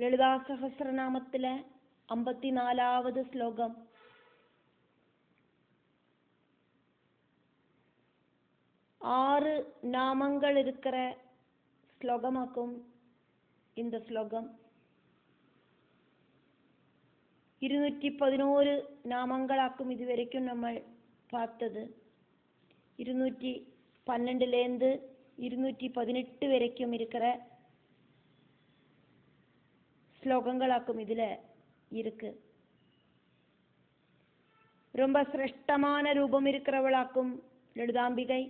ലളിതാ സഹസ്രനാമത്തിലെ 54வது ശ്ലോകം. ஆறு நாமங்கள் இருக்கிற ஸ்லோகமாக்கும் இந்த ஸ்லோகம். 211 நாமங்களாக்கும் இதுவரைக்கும் நம்ம பார்த்தது. 212லேருந்து 218 வரைக்கும் இருக்கிற ஸ்லோகங்களாக்கும் இதுல இருக்கு. ரொம்ப சிரேஷ்டமான ரூபம் இருக்கிறவளாக்கும் லலிதாம்பிகை.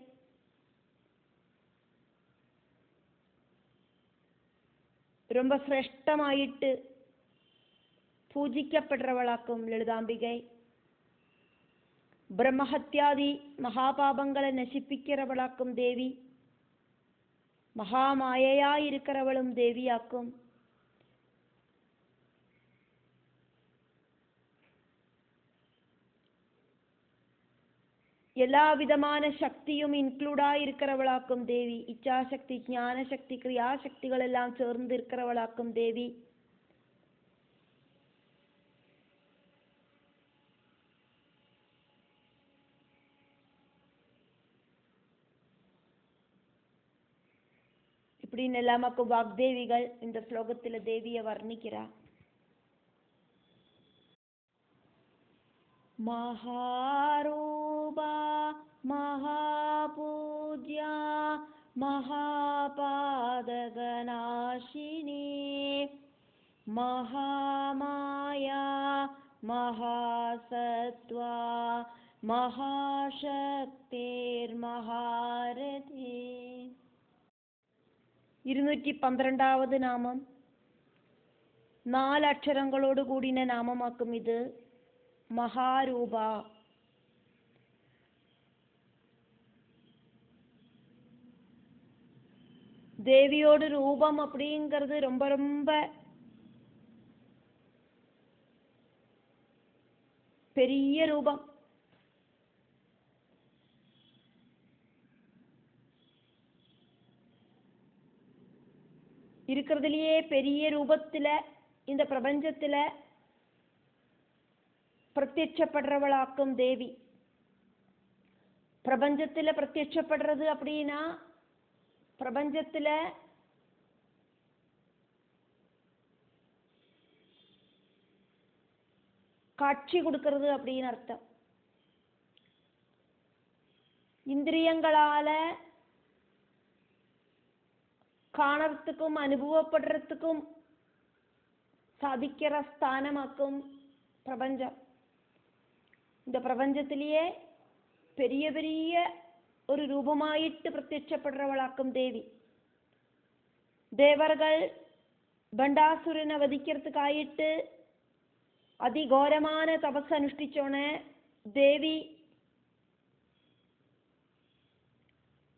ரொம்ப சிரேஷ்டமாயிட்டு பூஜிக்கப்படுறவளாக்கும் லலிதாம்பிகை. பிரம்மஹத்யாதி மகாபாபங்களை நசிப்பிக்கிறவளாக்கும் தேவி. மகாமாயையாயிருக்கிறவளும் தேவியாக்கும். எல்லா விதமான சக்தியும் இன்க்ளூடாயிருக்கிறவளாக்கும் தேவி. இச்சாசக்தி, ஞானசக்தி, கிரியாசக்திகள் எல்லாம் சேர்ந்து இருக்கிறவளாக்கும் தேவி. இப்படின்னு எல்லாமாக்கும் வாக்தேவிகள் இந்த ஸ்லோகத்துல தேவியை வர்ணிக்கிறார். மகாரூபா மகாபூஜ்யா மகாபாதகநாசினி மகாமாயா மகாசத்வா மகாசக்திர் மகாரதி. 212வது நாமம் 4 அக்ஷரங்களோடு கூடின நாமமாக்கும் இது. மகாரூபா. தேவியோட ரூபம் அப்படிங்கிறது ரொம்ப ரொம்ப பெரிய ரூபம். இருக்கிறதுலயே பெரிய ரூபத்துல இந்த பிரபஞ்சத்துல பிரத்யட்சப்படுறவளாக்கும் தேவி. பிரபஞ்சத்துல பிரத்யட்சப்படுறது அப்படின்னா பிரபஞ்சத்துல காட்சி கொடுக்கிறது அப்படின்னு அர்த்தம். இந்திரியங்களால காணறதுக்கும் அனுபவப்படுறதுக்கும் சாதிக்கிற ஸ்தானமாக்கும் பிரபஞ்சம். இந்த பிரபஞ்சத்திலேயே பெரிய பெரிய ஒரு ரூபமாயிட்டு பிரத்யட்சப்படுறவளாக்கும் தேவி. தேவர்கள் பண்டாசுரனை வதிக்கிறதுக்காயிட்டு அதிகோரமான தபஸ் அனுஷ்டிச்சோன தேவி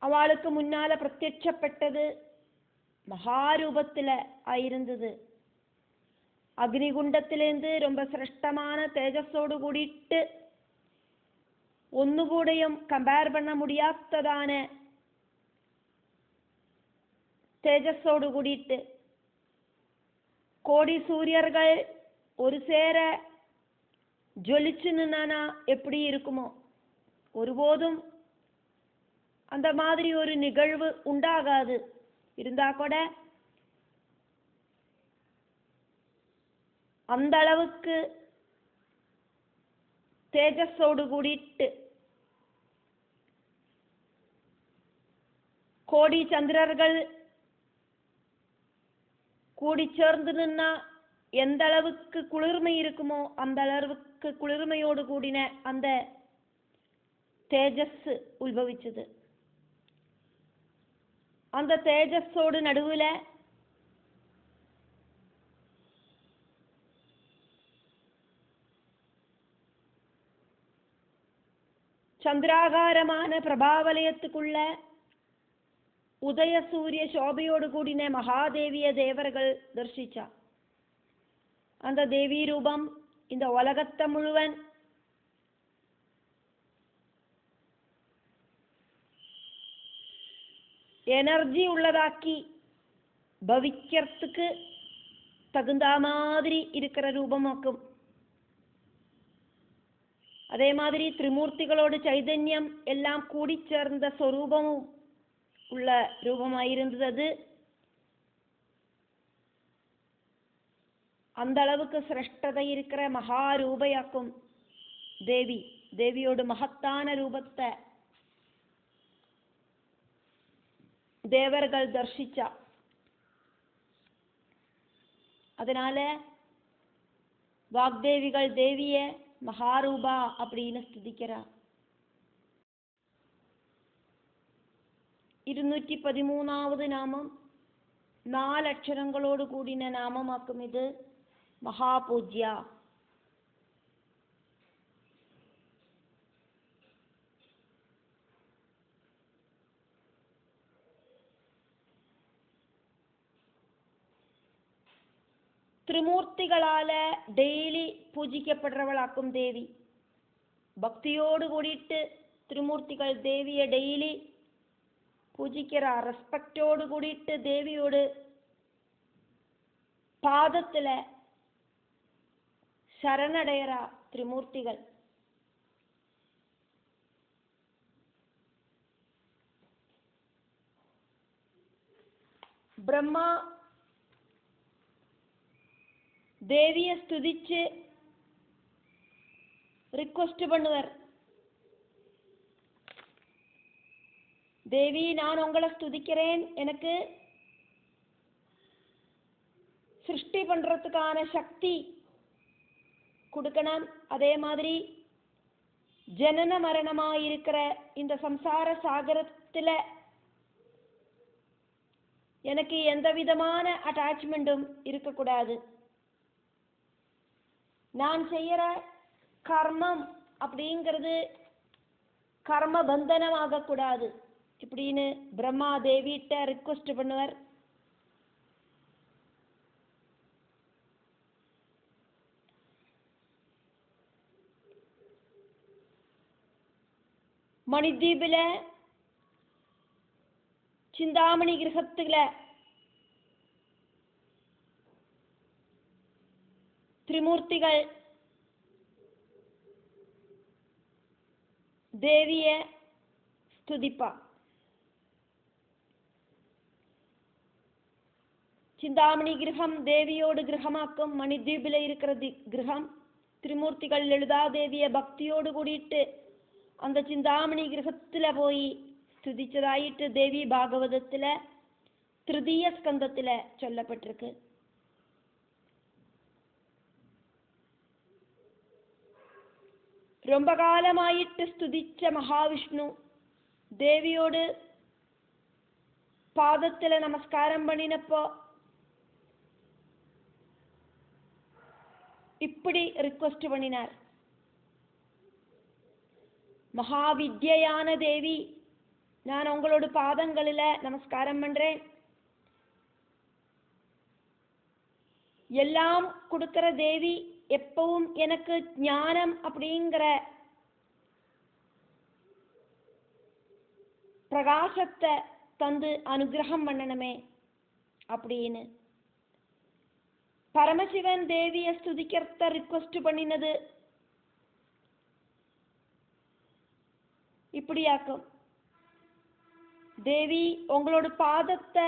அவளுக்கு முன்னால பிரத்யட்சப்பட்டது மகாரூபத்துல ஆயிருந்தது. அக்னிகுண்டத்திலேருந்து ரொம்ப சிரேஷ்டமான தேஜஸோடு கூடிட்டு ஒന്നുകൂടെയും കമ്പയർ பண்ண முடியாததான தேஜஸோடு கூடிட்டு கோடி சூரியர்கள் ஒரு சேர ஜொலிச்சு நின்னா எப்படி இருக்குமோ ஒருபோதும் அந்த மாதிரி ஒரு நிகழ்வு உண்டாகாது. இருந்தா கூட அந்த அளவுக்கு தேஜஸோடு கூடிட்டு கோடி சந்திரர்கள் கூடி சேர்ந்து நின்னா எந்த அளவுக்கு குளிர்மை இருக்குமோ அந்த அளவுக்கு குளிர்மையோடு கூடின அந்த தேஜஸ் உத்பவிச்சது. அந்த தேஜஸோடு நடுவுல சந்திராகாரமான பிரபாவலயத்துக்குள்ள உதய சூரிய சோபையோடு கூடின மகாதேவிய தேவர்கள் தரிசிச்சா. அந்த தேவி ரூபம் இந்த உலகத்தை முழுவன் எனர்ஜி உள்ளதாக்கி பவிக்கிறதுக்கு தகுந்த மாதிரி இருக்கிற ரூபமாக்கும். அதே மாதிரி திரிமூர்த்திகளோடு சைதன்யம் எல்லாம் கூடி சேர்ந்த ஸ்வரூபமும் உள்ள ரூபமாயிருந்தது அது. அந்த அளவுக்கு சிரேஷ்டதை இருக்கிற மகாரூபையாக்கும் தேவி. தேவியோடு மகத்தான ரூபத்தை தேவர்கள் தர்சிச்சா. அதனால வாக்தேவிகள் தேவிய மகாரூபா அப்படின்னு ஸ்துதிக்கிறா. 213வது நாமம் 4 அக்ஷரங்களோடு கூடின நாமமாக்கும். இது மகாபூஜ்யா. திரிமூர்த்திகளால டெய்லி பூஜிக்கப்படுறவளாக்கும் தேவி. பக்தியோடு கூடிட்டு திரிமூர்த்திகள் தேவியை டெய்லி பூஜிக்கிறா. ரெஸ்பெக்டோடு கூடிட்டு தேவியோடு பாதத்துல சரணடையறா திரிமூர்த்திகள். பிரம்மா தேவியை ஸ்துதிச்சு ரிக்வெஸ்ட் பண்ணுவார். தேவி, நான் உங்களை ஸ்துதிக்கிறேன், எனக்கு சிருஷ்டி பண்றதுக்கான சக்தி கொடுக்கணும். அதே மாதிரி ஜனன மரணமாயிருக்கிற இந்த சம்சார சாகரத்துல எனக்கு எந்த விதமான அட்டாச்மெண்ட்டும் இருக்கக்கூடாது. நான் செய்யற கர்மம் அப்படிங்கிறது கர்ம பந்தனம் ஆகக்கூடாது இப்படின்னு பிரம்மா தேவிட்ட ரிக்வெஸ்ட் பண்ணுவார். மணித்வீபில சிந்தாமணி கிரகத்துல திரிமூர்த்திகள் தேவிய ஸ்துதிப்பா. சிந்தாமணி கிரகம் தேவியோடு கிரகமாக்கும். மணித்வீபில இருக்கிற கிரகம். திரிமூர்த்திகள் லலிதா தேவிய பக்தியோடு கூடிட்டு அந்த சிந்தாமணி கிரகத்துல போய் ஸ்துதிச்சதாயிட்டு தேவி பாகவதத்துல திருதீய ஸ்கந்தத்துல சொல்லப்பட்டிருக்கு. ரொம்ப காலமாயிட்டு ஸ்துதிச்ச மகாவிஷ்ணு தேவியோடு பாதத்துல நமஸ்காரம் பண்ணினப்போ இப்படி ரிக்வெஸ்ட் பண்ணினார். மகாவித்யான தேவி, நான் உங்களோட பாதங்களில நமஸ்காரம் பண்றேன். எல்லாம் கொடுக்கிற தேவி, எப்பவும் எனக்கு ஞானம் அப்படிங்கிற பிரகாசத்தை தந்து அனுகிரகம் பண்ணணுமே அப்படின்னு பரமசிவன் தேவிய ஸ்துதிக்கிறத ரிக்வெஸ்ட் பண்ணினது இப்படியாக்கும். தேவி, உங்களோட பாதத்தை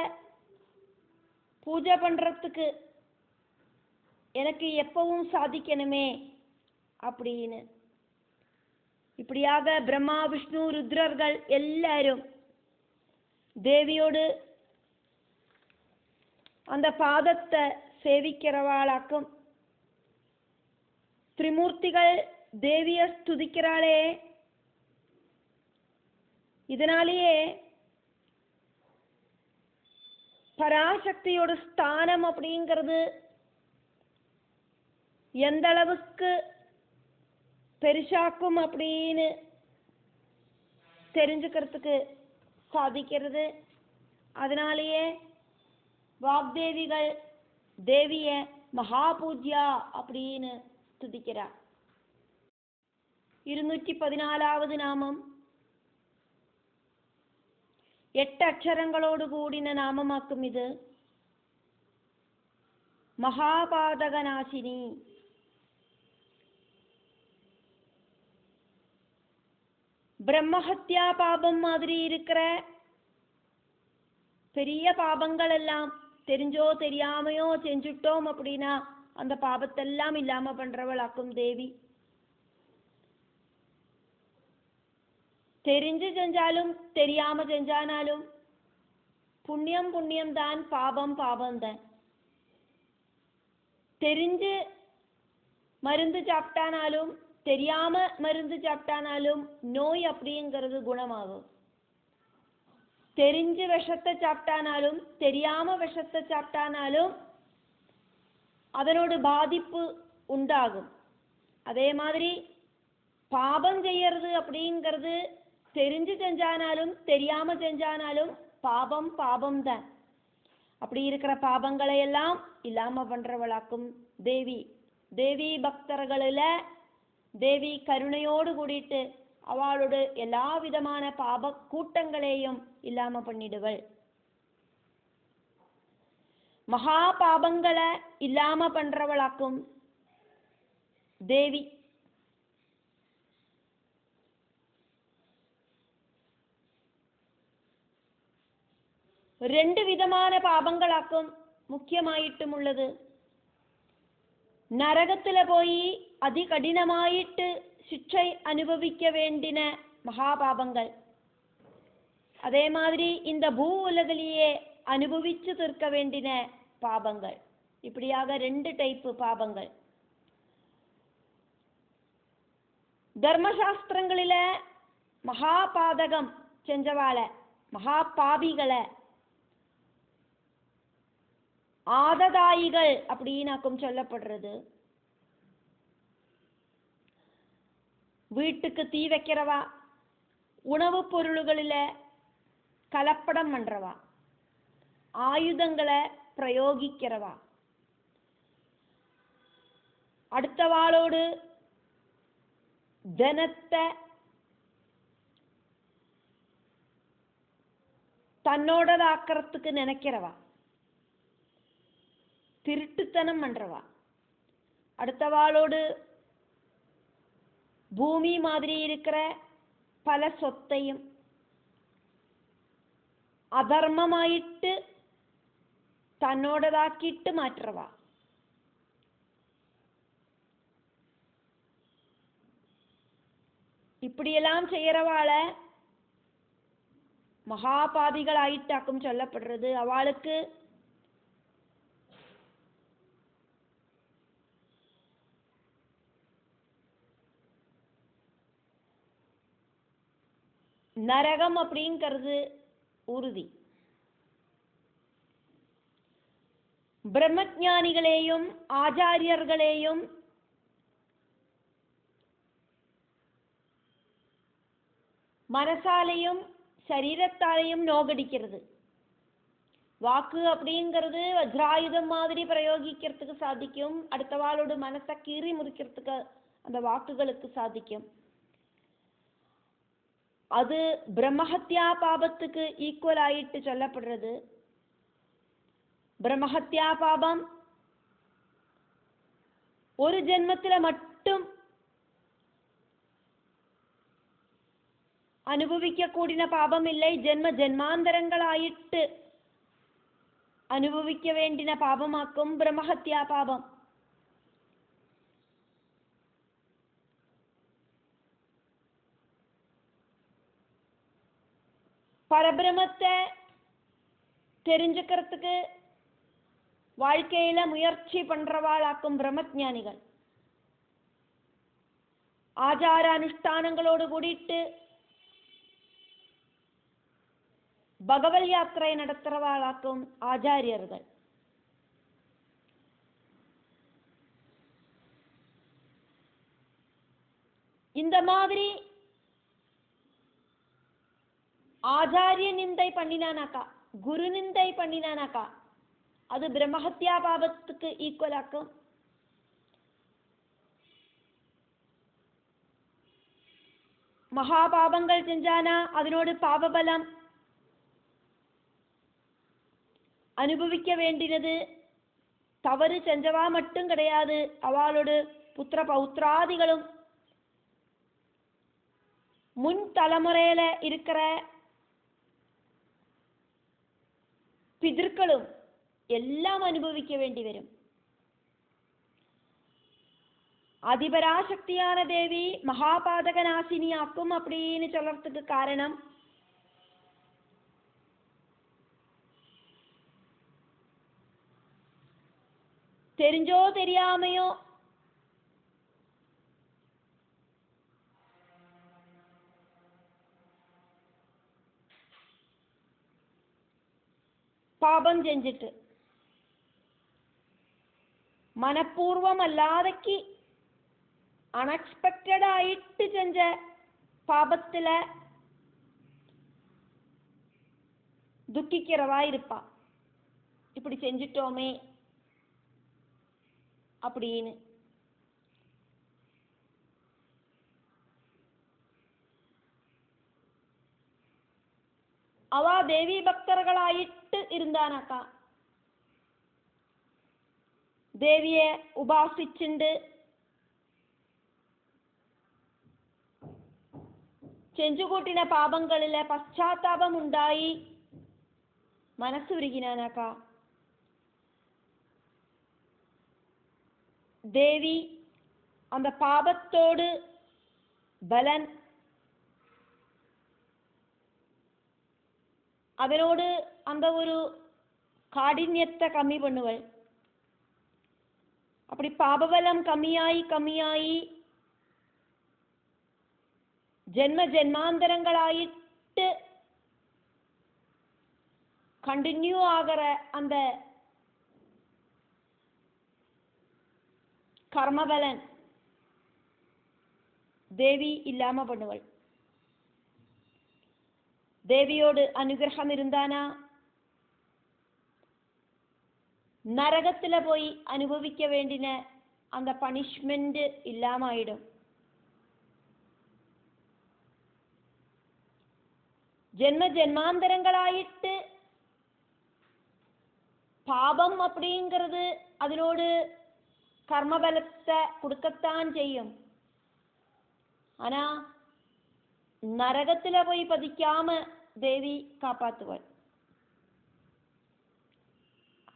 பூஜை பண்றதுக்கு எனக்கு எப்பவும் சாதிக்கணுமே அப்படின்னு. இப்படியாக பிரம்மா விஷ்ணு ருத்ரர்கள் எல்லாரும் தேவியோடு அந்த பாதத்தை சேவிக்கிறவாளாக்கும். திரிமூர்த்திகள் தேவிய ஸ்துதிக்கிறாளே, இதனாலேயே பராசக்தியோட ஸ்தானம் அப்படிங்கிறது எந்த அளவுக்கு பெருசாக்கும் அப்படின்னு தெரிஞ்சுக்கிறதுக்கு சாதிக்கிறது. அதனாலேயே வாக்தேவிகள் தேவிய மகாபூஜ்யா அப்படின்னு ஸ்துதிக்கிறார். 214வது நாமம் 8 அக்ஷரங்களோடு கூடின நாமமாக்கும். இது மகாபாதகநாசினி. பிரம்மஹத்யா பாபம் மாதிரி இருக்கிற பெரிய பாபங்கள் எல்லாம் தெரிஞ்சோ தெரியாமையோ செஞ்சுட்டோம் அப்படின்னா அந்த பாபத்தெல்லாம் இல்லாம பண்றவளாக்கும் தேவி. தெரிஞ்சு செஞ்சாலும் தெரியாம செஞ்சானாலும் புண்ணியம் புண்ணியம் தான், பாபம் பாபம் தான். தெரிஞ்சு மருந்து சாப்பிட்டானாலும் தெரியாம மருந்து சாப்பிட்டானாலும் நோய் அப்படிங்கிறது குணமாகும். தெரிஞ்சு விஷத்தை சாப்பிட்டானாலும் தெரியாம விஷத்தை சாப்பிட்டானாலும் அதனோட பாதிப்பு உண்டாகும். அதே மாதிரி பாபம் செய்யறது அப்படிங்கிறது தெரிஞ்சு செஞ்சானாலும் தெரியாம செஞ்சானாலும் பாபம் பாபம் தான். அப்படி இருக்கிற பாபங்களை எல்லாம் இல்லாம பண்றவளாக்கும் தேவி. தேவி பக்தர்களில் தேவி கருணையோடு கூடிட்டு அவளோட எல்லா விதமான பாப கூட்டங்களையும் இல்லாம பண்ணிடுவள். மகா பாபங்களை இல்லாம பண்றவளாக்கும் தேவி. ரெண்டு விதமான பாபங்களாக்கும் முக்கியமாയിട്ടും ഉള്ളത്. നരകത്തില പോയി അതികഠിനമായിട്ട് ശിക്ഷ അനുഭവിക്ക വേണ്ടിന മഹാപാപങ്ങൾ. അതേമാതിരി இந்த பூ உலகிலேயே அனுபவிச்சு தீர்க்க வேண்டின பாபங்கள். இப்படியாக ரெண்டு டைப் பாபங்கள். தர்மசாஸ்திரங்களில மகாபாதகம் செஞ்சவாள மகாபாபிகளை ஆததாயிகள் அப்படின்னாக்கும் சொல்லப்படுறது. வீட்டுக்கு தீ வைக்கிறவா, உணவுப் பொருள்களில கலப்படம் பண்றவா, ஆயுதங்களை பிரயோகிக்கிறவா, அடுத்தவாளோடு தனத்தை தன்னோடதாக்கிறதுக்கு நினைக்கிறவா, திருட்டுத்தனம் பண்றவா, அடுத்தவாளோடு பூமி மாதிரி இருக்கிற பல சொத்தையும் அதர்மமாயிட்டு தன்னோடதாக்கிட்டு மாற்றவா, இப்படியெல்லாம் செய்யறவாள மகாபாதிகளாயிட்டாக்கும் சொல்லப்படுறது. அவளுக்கு நரகம் அப்படிங்கிறது உறுதி. பிரம்மஞானிகளையும் ஆச்சாரியர்களையும் மனசாலையும் சரீரத்தாலையும் நோகடிக்கிறது. வாக்கு அப்படிங்கிறது வஜ்ராயுதம் மாதிரி பிரயோகிக்கிறதுக்கு சாதிக்கும். அடுத்தவாளோட மனசை கீறி முறிக்கிறதுக்கு அந்த வாக்குகளுக்கு சாதிக்கும். அது பிரம்மஹத்யா பாபத்துக்கு ஈக்குவல் ஆயிட்டு சொல்லப்படுறது. பிரம்மஹத்யா பாபம் ஒரு ஜென்மத்தில மட்டும் அனுபவிக்க கூடின பாபம் இல்லை, ஜென்ம ஜென்மாந்தரங்களாயிட்டு அனுபவிக்க வேண்டின பாபமாக்கும் பிரம்மஹத்யா பாபம். பரபிரமத்தை தெரிஞ்சுக்கிறதுக்கு வாழ்க்கையில முயற்சி பண்றவாளாக்கும் பிரம்மஞானிகள். ஆச்சார அனுஷ்டானங்களோடு கூடிட்டு பகவல் யாத்திரை நடத்துறவாளாக்கும் ஆச்சாரியர்கள். இந்த மாதிரி ஆச்சாரிய நிந்தை பண்ணினானாக்கா, குரு நிந்தை பண்ணினானாக்கா அது பிரம்மஹத்யா பாபத்துக்கு ஈக்குவல் ஆக்கும். மகாபாபங்கள் செஞ்சானா அதனோடு தவறு செஞ்சவா மட்டும் கிடையாது, அவளோட புத்திர பௌத்திராதிகளும் முன் தலைமுறையில இருக்கிற பிதர்களும் எல்லாம் அனுபவிக்க வேண்டி வரும். அதிபராசக்தியான தேவி மகாபாதகநாசினியாக்கும் அப்படின்னு சொல்றதுக்கு காரணம், தெரிஞ்சோ தெரியாமையோ பாபம் செஞ்சிட்டு മനഃപൂർവം അല്ലാതെക്ക് അൺഎക്സ്പെക്റ്റഡ് ആയിട്ട് ചെഞ്ച പാപത്തിലെ துக்கிக்கிறவா இருப்பா. இப்படி செஞ்சிட்டோமே அப்படின்னு. அவ தேவி பக்தர்களாயிட்டு இருந்தானாக்கா ദേവിയെ ഉപാസിച്ചുണ്ട് ചെഞ്ചുകൂട്ടിന പാപങ്ങളിലെ പശ്ചാത്താപമുണ്ടായി മനസ്സുരുകിനാനാക്കാ ദേവി அந்த பாபத்தோடு பலன் அதனோடு அந்த ஒரு காഠின்யத்தை கம்மி பண்ணுவள். அப்படி பாபபலம் கம்மியாയി ஜென்ம ஜென்மாந்தரங்களாயிட்டு கண்டினியூ ஆகிற அந்த கர்மபலன் தேவி இல்லாம பண்ணுவள். தேவியோடு அனுகிரகம் இருந்தானா നരകത്തിലെ പോയി അനുഭവിക്ക വേണ്ടിന அந்த പണിഷ്മെന്റ് ഇല്ലാമായിടും. ஜென்ம ஜென்மாந்தரங்களாயிட்டு பாபம் அப்படிங்கிறது അതിനോട് കർമ്മബലത്തെ കൊടുക്കത്താൻ ചെയ്യും. ആനാ നരകത്തിലെ പോയി പതിക്കാമ ദേവി കാപ്പാത്തുവൾ.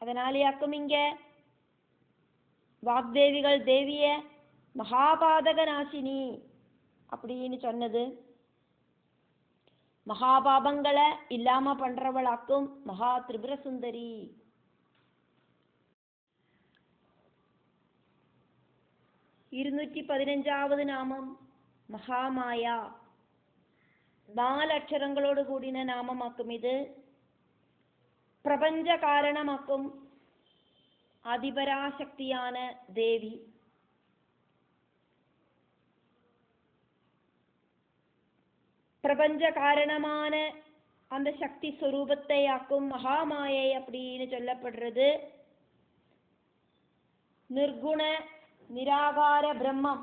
அதனாலேயாக்கும் இங்க வாக்தேவிகள் தேவிய மகாபாதகநாசினி அப்படின்னு சொன்னது. மகாபாபங்களை இல்லாம பண்றவளாக்கும் மகா திரிபுர சுந்தரி. 215வது நாமம் மகாமாயா. 4 അക്ഷരങ്ങളോട് കൂടിന നാമമാക്കും ഇത്. പ്രപഞ്ച കാരണമാക്കും அதிபராசக்தியான தேவி. பிரபஞ்ச காரணமான அந்த சக்தி ஸ்வரூபத்தையாக்கும் மகாமாயை அப்படின்னு சொல்லப்படுறது. நிர்குண நிராகார பிரம்மம்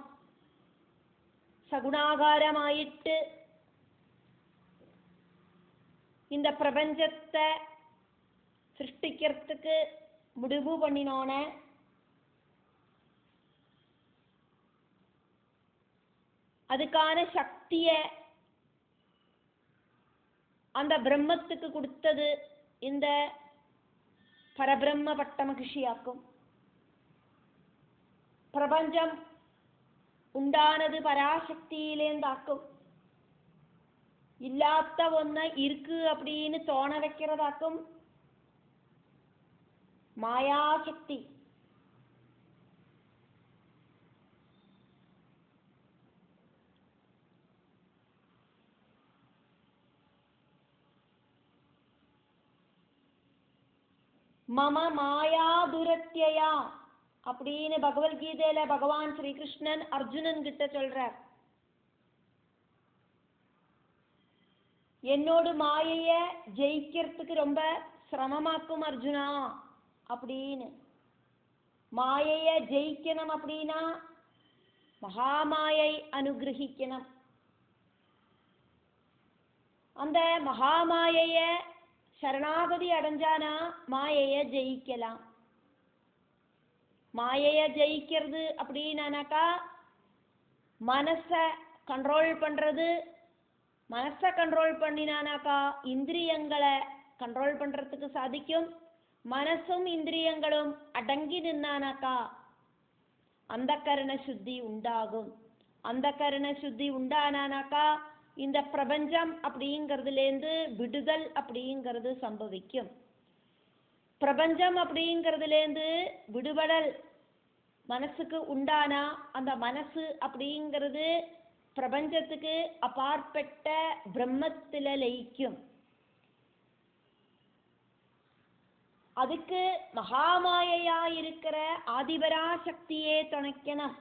சகுணாகாரமாயிட்டு இந்த பிரபஞ்சத்தை சிருஷ்டிக்கிறதுக்கு முடிவு பண்ணினோன அதுக்கான சக்திய அந்த பிரம்மத்துக்கு கொடுத்தது இந்த பரபிரம்ம பட்ட மகிழ்ச்சியாக்கும். பிரபஞ்சம் உண்டானது பராசக்தியிலேந்தாக்கும். இல்லாத ஒன்ன இருக்கு அப்படின்னு தோண வைக்கிறதாக்கும் மாயாசக்தி. மம மாயா துரத்யா அப்படின்னு பகவத்கீதையில பகவான் ஸ்ரீகிருஷ்ணன் அர்ஜுனன் கிட்ட சொல்றார். என்னோடு மாயைய ஜெயிக்கிறதுக்கு ரொம்ப சிரமமாக்கும் அர்ஜுனா அப்படின்னு. மாயைய ஜெயிக்கணும் அப்படின்னா மகாமாயை அனுகிரகிக்கணும். அந்த மகாமாயைய சரணாகதி அடைஞ்சானா மாயைய ஜெயிக்கலாம். மாயையை ஜெயிக்கிறது அப்படின்னாக்கா மனசை கண்ட்ரோல் பண்றது. மனசை கண்ட்ரோல் பண்ணினானாக்கா இந்திரியங்களை கண்ட்ரோல் பண்றதுக்கு சாதிக்கும். மனசும் இந்திரியங்களும் அடங்கி நின்னானாக்கா அந்த கரண சுத்தி உண்டாகும். அந்த கரண சுத்தி உண்டானானாக்கா இந்த பிரபஞ்சம் அப்படிங்கிறதுலேருந்து விடுதல் அப்படிங்கிறது சம்பவிக்கும். பிரபஞ்சம் அப்படிங்கிறதுலேருந்து விடுபடல் மனசுக்கு உண்டானா அந்த மனசு அப்படிங்கிறது பிரபஞ்சத்துக்கு அப்பாற்பட்ட பிரம்மத்தில் லயிக்கும். அதுக்கு மகாமாயையா இருக்கிற ஆதிபராசக்தியே துணைக்கணும்.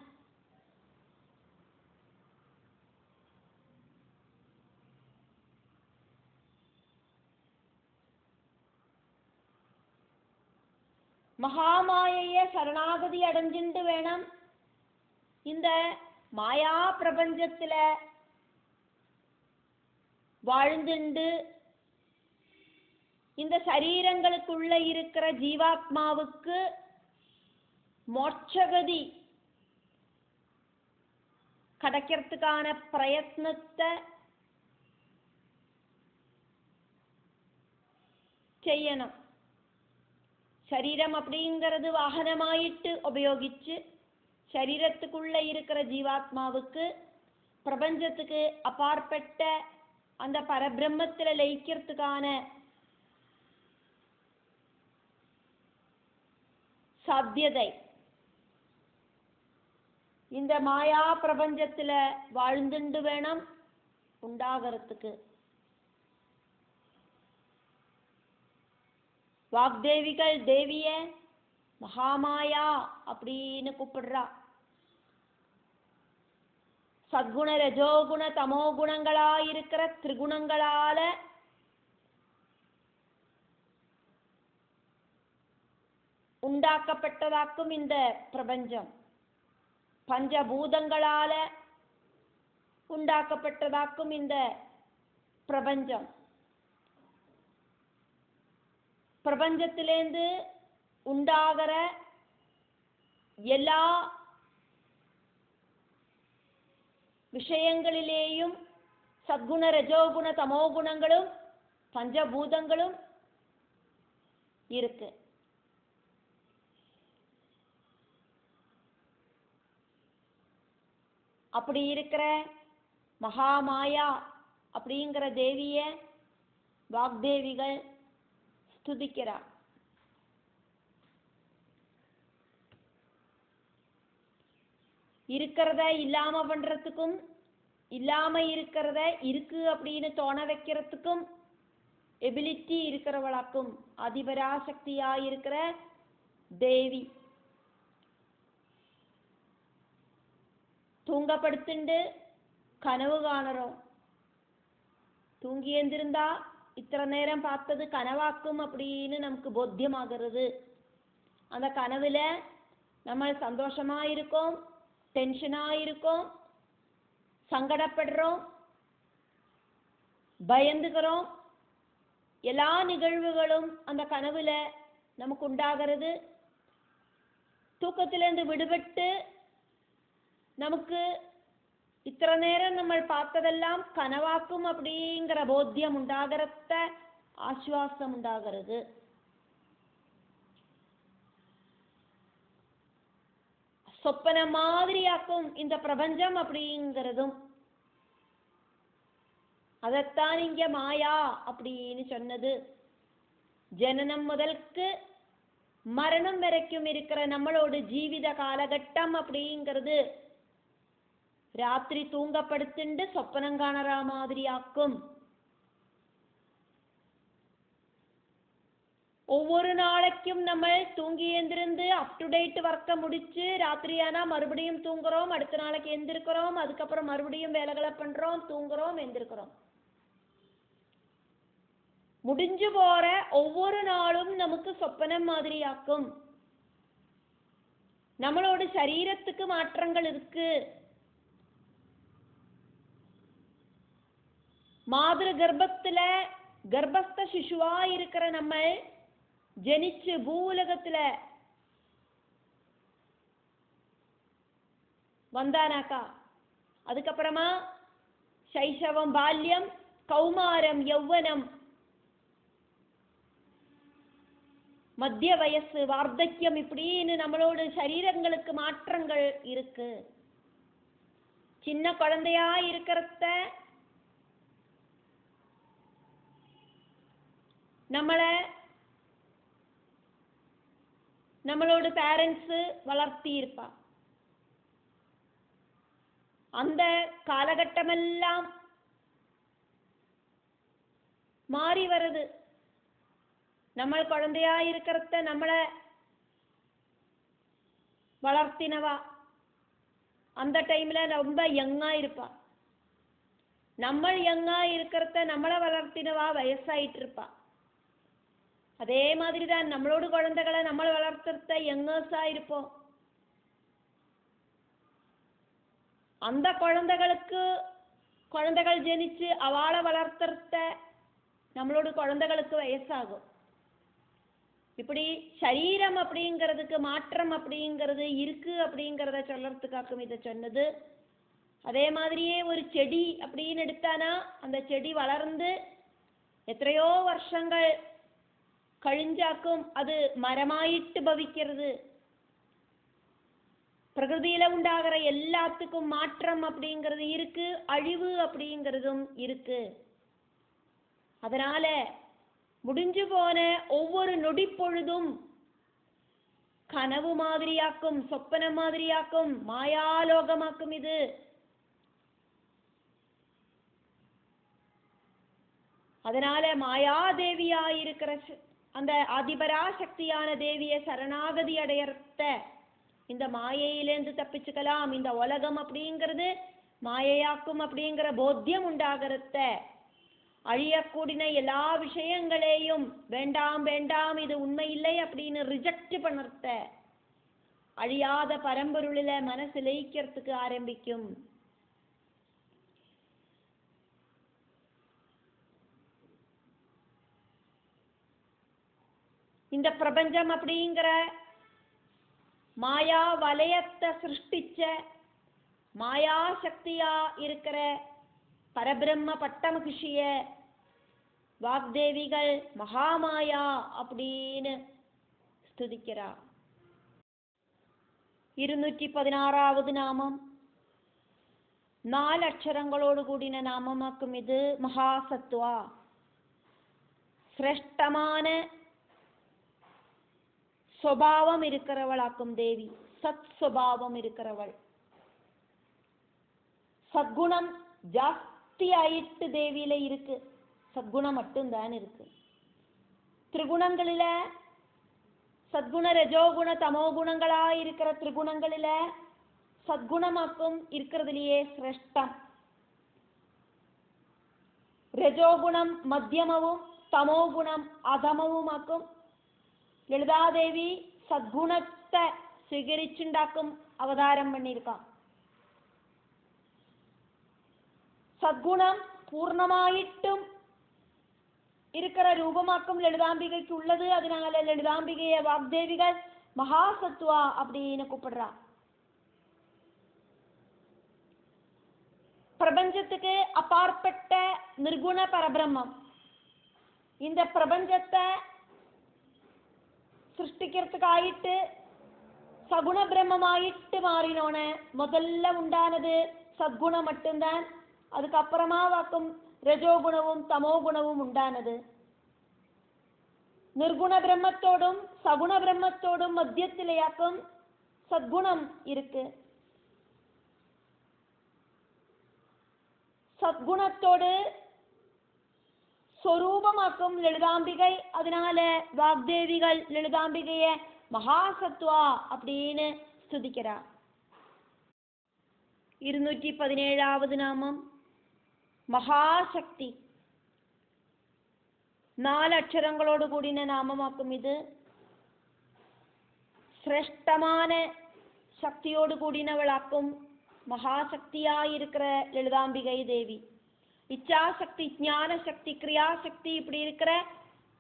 மகாமாயைய சரணாகதி அடைஞ்சுட்டு வேணும் இந்த மாயா பிரபஞ்சத்துல வாழ்ந்துண்டு இந்த சரீரங்களுக்குள்ள இருக்கிற ஜீவாத்மாவுக்கு மோட்சகதி கிடைக்கிறதுக்கான பிரயத்னத்தை செய்யணும். சரீரம் அப்படிங்கிறது வாகனமாயிட்டு உபயோகிச்சு சரீரத்துக்குள்ள இருக்கிற ஜீவாத்மாவுக்கு பிரபஞ்சத்துக்கு அப்பாற்பட்ட அந்த பரபிரம்மத்தில் லயிக்கிறதுக்கான சாத்தியதை இந்த மாயா பிரபஞ்சத்தில் வாழ்ந்துண்டு வேணும் உண்டாகிறதுக்கு. வாக்தேவிகள் தேவிய மகாமாயா அப்படின்னு கூப்பிடுறா. சத்குண ரஜோகுண தமோ குணங்களாயிருக்கிற திரிகுணங்களால உண்டாக்கப்பட்டதாக்கும் இந்த பிரபஞ்சம். பஞ்சபூதங்களால உண்டாக்கப்பட்டதாக்கும் இந்த பிரபஞ்சம். பிரபஞ்சத்திலேருந்து உண்டாகிற எல்லா விஷயங்களிலேயும் சத்குண ரஜோகுண தமோ குணங்களும் பஞ்சபூதங்களும் இருக்கு. அப்படி இருக்கிற மகாமாயா அப்படிங்கிற தேவிய வாக்தேவிகள் ஸ்துதிக்கிறார். இருக்கிறத இல்லாம பண்றதுக்கும் இல்லாம இருக்கிறத இருக்கு அப்படின்னு தோண வைக்கிறதுக்கும் எபிலிட்டி இருக்கிறவளாக்கும் அதிபராசக்தியா இருக்கிற தேவி. தூங்கப்படுத்துண்டு கனவு காணறோம். தூங்கி எழுந்திருந்தா இத்தனை நேரம் பார்த்தது கனவாக்கும் அப்படின்னு நமக்கு போத்தியமாகிறது. அந்த கனவுல நம்ம சந்தோஷமா இருக்கோம், டென்ஷனா இருக்கோம், சங்கடப்படுறோம், பயந்துக்கிறோம். எல்லா நிகழ்வுகளும் அந்த கனவுல நமக்கு உண்டாகிறது. தூக்கத்திலிருந்து விடுபட்டு நமக்கு இத்தனை நேரம் நம்ம பார்த்ததெல்லாம் கனவாக்கும் அப்படிங்கிற போத்தியம் உண்டாகிறத ஆசுவாசம் உண்டாகிறது. சொப்பன மாதிரியாக்கும் இந்த பிரபஞ்சம் அப்படிங்கிறதும். அதைத்தான் இங்க மாயா அப்படின்னு சொன்னது. ஜனனம் முதலுக்கு மரணம் வரைக்கும் இருக்கிற நம்மளோட ஜீவித காலகட்டம் அப்படிங்கிறது ராத்திரி தூங்கப்படுத்துண்டு சொப்பனம் காணற மாதிரி ஆக்கும். ஒவ்வொரு நாளைக்கும் நம்ம தூங்கி எழுந்திருந்து அப் டு டேட் ஒர்க்கை முடிச்சு ராத்திரியானா மறுபடியும் தூங்குறோம், அடுத்த நாளைக்கு எந்திருக்கிறோம், அதுக்கப்புறம் மறுபடியும் வேலைகளை பண்றோம், தூங்குறோம், எந்திருக்கிறோம். முடிஞ்சு போற ஒவ்வொரு நாளும் நமக்கு சொப்பனம் மாதிரி ஆக்கும். நம்மளோட சரீரத்துக்கு மாற்றங்கள் இருக்கு. மாதிரி கர்ப்பத்துல கர்ப்பஸ்த சிசுவா இருக்கிற நம்ம ஜனிச்சு பூவுலகத்துல வந்தானாக்கா அதுக்கப்புறமா சைஷவம், பால்யம், கௌமாரம், யௌவனம், மத்திய வயசு, வார்த்தக்கியம், இப்படின்னு நம்மளோட சரீரங்களுக்கு மாற்றங்கள் இருக்கு. சின்ன குழந்தையா இருக்கிறத நம்மளோட பேரண்ட்ஸ் வளர்த்தி இருப்பா. அந்த காலகட்டமெல்லாம் மாறி வருது. நம்ம குழந்தையா இருக்கிறத நம்மளை வளர்த்தினவா அந்த டைம்ல ரொம்ப யங்கா இருப்பா. நம்ம யங்கா இருக்கிறத நம்மளை வளர்த்தினவா வயசாயிட்டு இருப்பா. அதே மாதிரி தான் நம்மளோட குழந்தைகளை நம்மளை வளர்த்துறத யங்கர்ஸா இருப்போம். அந்த குழந்தைகள் ஜனிச்சு அவளை வளர்த்துறத நம்மளோட குழந்தைகளுக்கு வயசாகும். இப்படி சரீரம் அப்படிங்கிறதுக்கு மாற்றம் அப்படிங்கிறது இருக்கு அப்படிங்கிறத சொல்றதுக்காக்கும் இதை சொன்னது. அதே மாதிரியே ஒரு செடி அப்படின்னு எடுத்தானா அந்த செடி வளர்ந்து எத்தனையோ வருஷங்கள் கழிஞ்சாக்கும் அது மரமாயிட்டு பவிக்கிறது. பிரகிருதியில உண்டாகிற எல்லாத்துக்கும் மாற்றம் அப்படிங்கிறது இருக்கு, அழிவு அப்படிங்கிறதும் இருக்கு. அதனால முடிஞ்சு போன ஒவ்வொரு நொடி பொழுதும் கனவு மாதிரியாக்கும், சொப்பன மாதிரியாக்கும், மாயாலோகமாக்கும். இது அதனால மாயாதேவியா இருக்கிற அந்த ஆதிபராசக்தியான தேவிய சரணாகதி அடையறத இந்த மாயையிலேருந்து தப்பிச்சுக்கலாம். இந்த உலகம் அப்படிங்கிறது மாயையாக்கும் அப்படிங்கிற போத்தியம் உண்டாகிறத, அழியக்கூடிய எல்லா விஷயங்களையும் வேண்டாம் வேண்டாம் இது உண்மை இல்லை அப்படின்னு ரிஜெக்ட் பண்ணறத அழியாத பரம்பொருளில மனசு லயிக்கிறதுக்கு ஆரம்பிக்கும். இந்த பிரபஞ்சம் அப்படிங்கிற மாயா வலயத்தை சிருஷ்டிச்ச மாயா சக்தியா இருக்கிற பரபிரம்ம பட்டமகிஷிய வாக்தேவிகள் மகாமாயா அப்படின்னு ஸ்துதிக்கிறா. 216வது நாமம் 4 அக்ஷரங்களோடு கூடின நாமமாக்கும். இது மகாசத்வா, சிரேஷ்டமான சுபாவம் இருக்கிறவளாக்கும் தேவி. சத் சுபாவம் இருக்கிறவள். சத்குணம் ஜாஸ்தி ஆயிட்டு தேவியில இருக்கு. சத்குணம் மட்டும்தான் இருக்கு. திரிகுணங்களில சத்குண, ரஜோகுண, தமோ குணங்களா இருக்கிற திரிகுணங்களில சத்குணமாக்கும் இருக்கிறதுலயே சிரேஷ்டம். ரஜோகுணம் மத்தியமவும் தமோ குணம் அதமவுமாக்கும். லலிதாதேவி சத்குணத்தை സ്വീകരിച്ചുണ്ടാക്കും അവതാരം பண்ணியிருக்கான். സദ്ഗുണം പൂർണ്ണമായിട്ടും இருக்கிற ரூபமாக்கும் லலிதாம்பிகைக்கு உள்ளது. அதனால லலிதாம்பிகைய வாக்தேவிகள் மகாசத்வா அப்படின்னு கூப்பிடுறா. பிரபஞ்சத்துக்கு அப்பாற்பட்ட நிர்குண பரபிரம்மம். இந்த பிரபஞ்சத்தை சிருஷ்டிக்கிறதுக்காயிட்டு சகுண பிரம்மமாயிட்டு மாறினோன முதல்ல உண்டானது சத்குணம் மட்டும்தான். அதுக்கப்புறமா வாக்கும் ரஜோகுணவும் தமோ குணவும் உண்டானது. நிர்குண பிரம்மத்தோடும் சகுண பிரம்மத்தோடும் மத்தியத்திலேயாக்கும் சத்குணம் இருக்கு. சத்குணத்தோடு ஸ்வரூபமாக்கும் லலிதாம்பிகை. அதனால வாக்தேவிகள் லலிதாம்பிகைய மகாசத்வா அப்படின்னு ஸ்துதிக்கிறா. 217வது நாமம் மகாசக்தி. 4 அக்ஷரங்களோடு கூடின நாமமாக்கும். இது சிரேஷ்டமான சக்தியோடு கூடினவளாக்கும் மகாசக்தியாயிருக்கிற லலிதாம்பிகை தேவி. இச்சாசக்தி, ஞான சக்தி, கிரியாசக்தி இப்படி இருக்கிற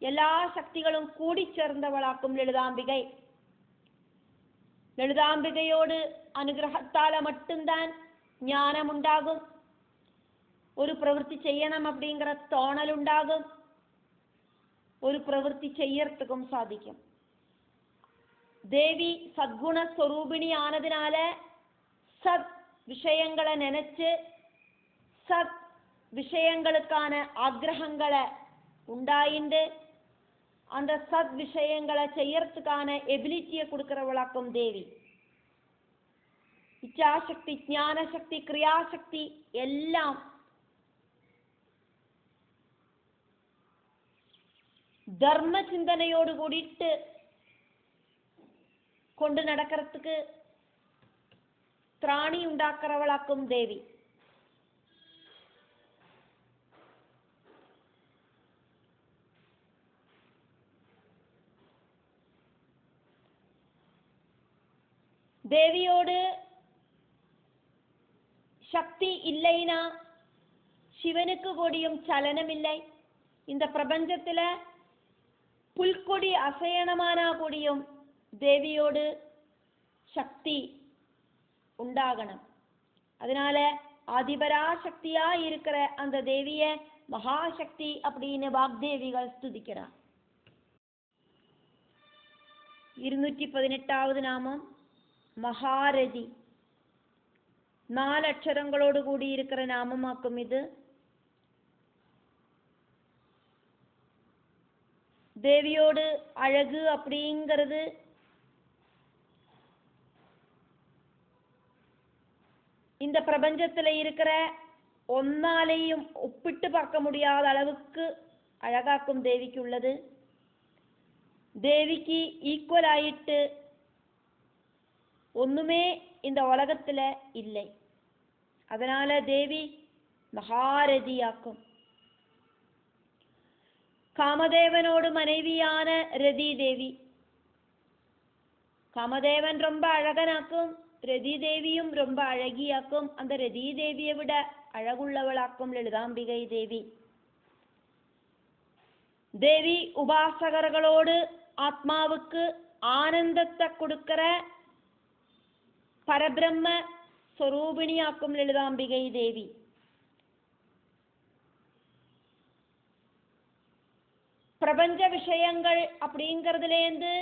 எல்லா சக்திகளும் கூடி சேர்ந்தவளாக்கும் லலிதாம்பிகை. லலிதாம்பிகையோடு அனுகிரகத்தால மட்டும்தான் ஞானம் உண்டாகும். ஒரு பிரவൃத்தி செய்யணும் அப்படிங்கிற தோணல் உண்டாகும். ஒரு பிரവൃത്തി ചെയ്യறதுக்கும் സാധിക്കും. தேவி சத்குண ஸ்வரூபிணி ஆனதுனால சத் விஷயங்களை நினைச்சு சத் விஷயங்களுக்கான ஆக்ரகங்களை உண்டாயிண்டு அந்த சத் விஷயங்களை செய்யறதுக்கான எபிலிட்டியை கொடுக்கிறவளாக்கும் தேவி. இச்சாசக்தி, ஞானசக்தி, கிரியாசக்தி எல்லாம் தர்ம சிந்தனையோடு கூடிட்டு கொண்டு நடக்கிறதுக்கு திராணி உண்டாக்குறவளாக்கும் தேவி. தேவியோடு சக்தி இல்லைனா சிவனுக்கு கூடியும் சலனம் இல்லை. இந்த பிரபஞ்சத்துல புல்கொடி அசையணமானா கூடியும் தேவியோடு சக்தி உண்டாகணும். அதனால ஆதிபராசக்தியா இருக்கிற அந்த தேவிய மகாசக்தி அப்படின்னு வாக்தேவிகள் ஸ்துதிக்கிறார். 218வது நாமம் மகாரதி. 4 அக்ஷரங்களோடு கூடி இருக்கிற நாமமாக்கும் இது. தேவியோடு அழகு அப்படிங்கிறது இந்த பிரபஞ்சத்துல இருக்கிற ஒன்னாலையும் ஒப்பிட்டு பார்க்க முடியாத அளவுக்கு அழகாக்கும் தேவிக்கு உள்ளது. தேவிக்கு ஈக்குவல் ஆயிட்டு ஒண்ணுமே இந்த உலகத்துல இல்லை. அதனால தேவி மகாரதியாக்கும். காமதேவனோடு மனைவியான ரதி தேவி. காமதேவன் ரொம்ப அழகனாக்கும், ரதி தேவியும் ரொம்ப அழகியாக்கும். அந்த ரதி தேவியை விட அழகுள்ளவளாக்கும் லலிதாம்பிகை தேவி. தேவி உபாசகர்களோடு ஆத்மாவுக்கு ஆனந்தத்தை கொடுக்கிற பரபிரம்ம ஸ்வரூபிணியாக்கும் லலிதாம்பிகை தேவி. பிரபஞ்ச விஷயங்கள் அப்படிங்கிறதுலேருந்து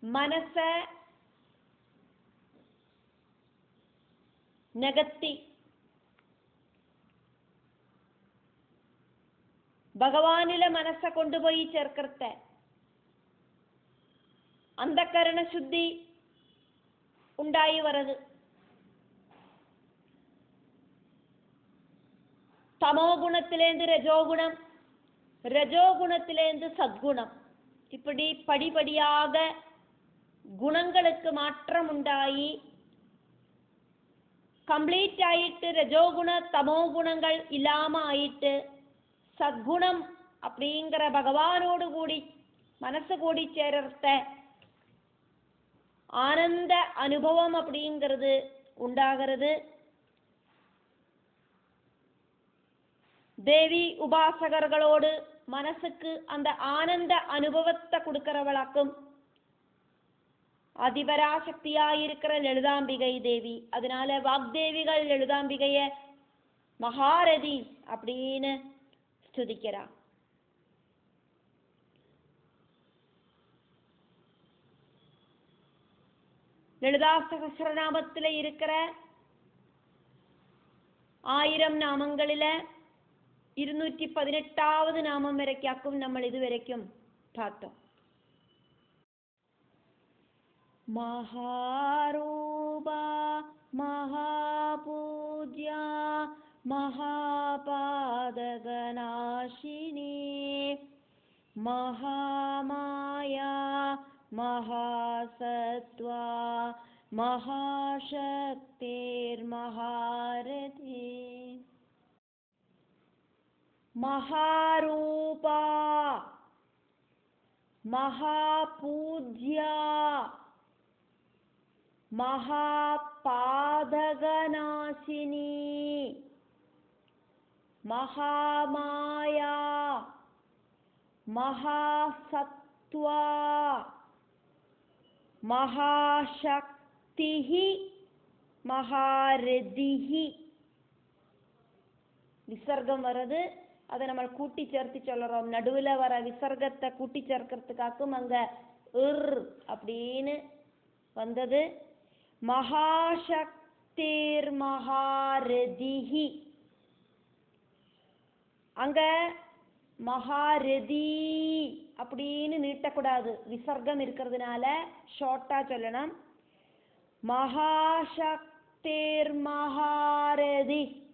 மனச நகர்த்தி பகவானில மனச கொண்டு போய் சேர்க்கிறத அந்த கரண சுத்தி உண்டாயி வருது. தமோ குணத்திலேந்து ரஜோகுணம், ரஜோகுணத்திலேந்து சத்குணம், இப்படி படிப்படியாக குணங்களுக்கு மாற்றம் உண்டாயி கம்ப்ளீட் ஆயிட்டு ரஜோகுண தமோ குணங்கள் இல்லாம ஆயிட்டு சத்குணம் அப்படிங்கிற பகவானோடு கூடி மனசு கூடி சேர்த்த ஆனந்த அனுபவம் அப்படிங்கிறது உண்டாகிறது. தேவி உபாசகர்களோடு மனசுக்கு அந்த ஆனந்த அனுபவத்தை கொடுக்கிறவளாக்கும் அதிபராசக்தியாயிருக்கிற லலிதாம்பிகை தேவி. அதனால வாக்தேவிகள் லலிதாம்பிகைய மகாரதி அப்படின்னு ஸ்துதிக்கிறா. லலிதா சகஸ்ரநாமத்துல இருக்கிற 1000 நாமங்களில 218வது நாமம் வரைக்கும் நம்ம இதுவரைக்கும் பார்த்தோம். மகாரூபா மகாபூஜ்யா மகாபாதகநாசினி மகாமாயா மகாசத்வா மகாசக்திர் மகாரதி. மகாரூபா மகாபூஜ்யா மகாபாதகநாசினி மகாமாயா மகாசத்வா மகாசக்திஹி மகாரதிஹி. விசர்க்கம் வருது, அதை நம்ம கூட்டி சேர்த்து சொல்றோம். நடுவில் வர விசர்க்கத்தை கூட்டி சேர்க்கறதுக்காக்கும் அங்க அப்படின்னு வந்தது. மகாசக்திர் மகாரதிஹி. அங்க மகாரதி அப்படின்னு நீட்டக்கூடாது, விசர்க்கம் இருக்கிறதுனால ஷார்ட்டா சொல்லணும். மகாசக்திர் மகாரதி.